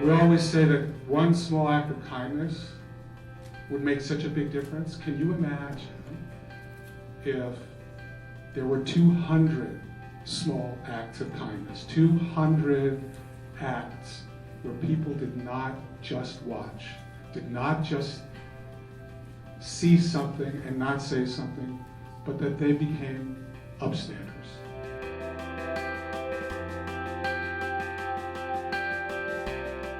We always say that one small act of kindness would make such a big difference. Can you imagine if there were 200 small acts of kindness, 200 acts where people did not just watch, did not just see something and not say something, but that they became upstanders.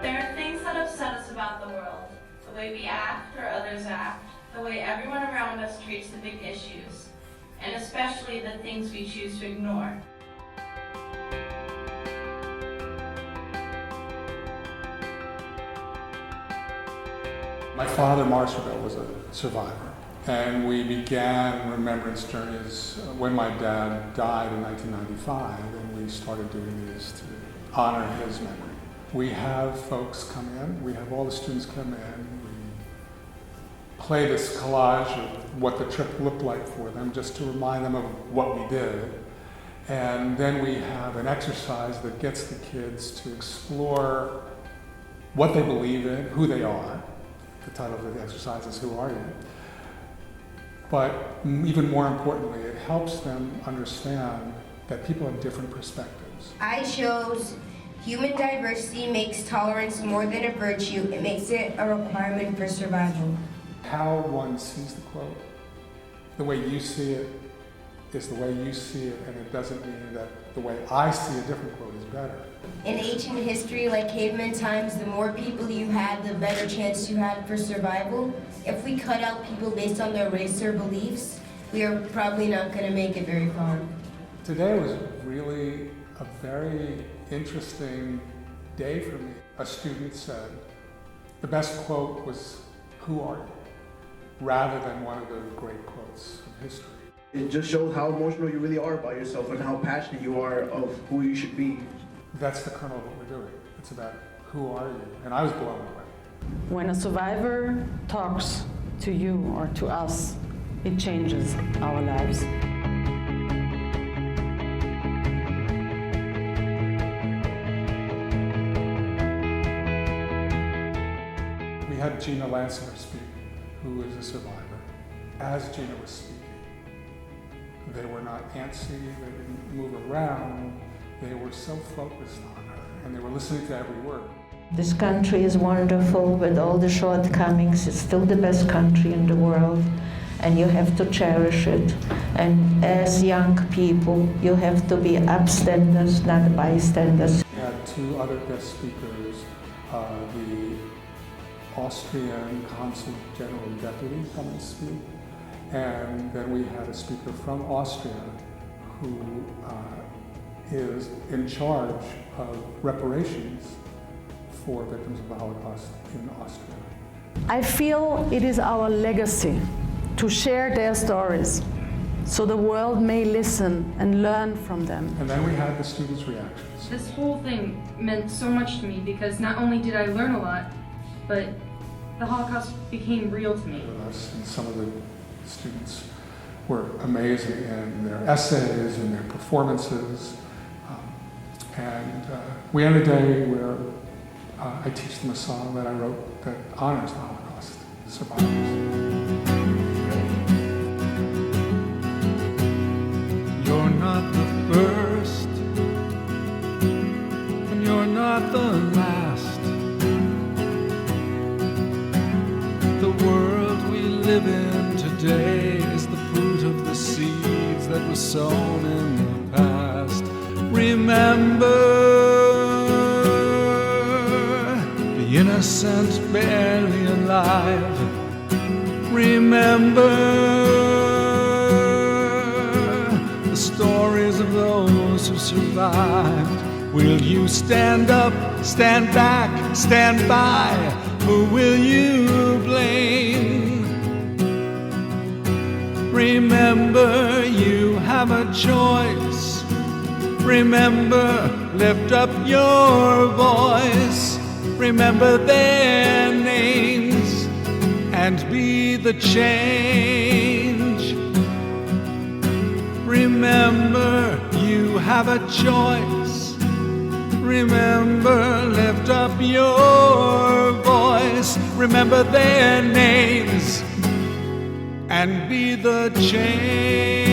There are things that upset us about the world, the way we act or others act, the way everyone around us treats the big issues, and especially the things we choose to ignore. My father, Morris Rubell, was a survivor, and we began Remembrance Journeys when my dad died in 1995, and we started doing these to honor his memory. We have folks come in, we have all the students come in, we play this collage of what the trip looked like for them, just to remind them of what we did. And then we have an exercise that gets the kids to explore what they believe in, who they are. The title of the exercise is Who Are You? But even more importantly, it helps them understand that people have different perspectives. I chose human diversity makes tolerance more than a virtue. It makes it a requirement for survival. How one sees the quote, the way you see it is the way you see it, and it doesn't mean that the way I see a different quote is better. In ancient history, like caveman times, the more people you had, the better chance you had for survival. If we cut out people based on their race or beliefs, we are probably not going to make it very far. Today was really a very interesting day for me. A student said, the best quote was, "Who are you?" rather than one of the great quotes of history. It just shows how emotional you really are about yourself and how passionate you are of who you should be. That's the kernel of what we're doing. It's about who are you? And I was blown away. When a survivor talks to you or to us, it changes our lives. We had Gina Lansler speak, who is a survivor. As Gina was speaking, they were not antsy, they didn't move around, they were so focused on her, and they were listening to every word. This country is wonderful with all the shortcomings. It's still the best country in the world, and you have to cherish it. And as young people, you have to be upstanders, not bystanders. We had two other guest speakers, the Austrian Consul General Deputy come and speak, and then we had a speaker from Austria who is in charge of reparations for victims of the Holocaust in Austria. I feel it is our legacy to share their stories so the world may listen and learn from them. And then we had the students' reactions. This whole thing meant so much to me because not only did I learn a lot, but the Holocaust became real to me. And some of the students were amazing in their essays and their performances. We had a day where I teach them a song that I wrote that honors the Holocaust survivors. You're not the first, and you're not the last. The world we live in today is the fruit of the seeds that were sown in the past. Remember the innocent barely alive. Remember the stories of those who survived. Will you stand up, stand back, stand by? Who will you blame? Remember you have a choice. Remember, lift up your voice. Remember their names and be the change. Remember you have a choice. Remember, lift up your voice, remember their names, and be the change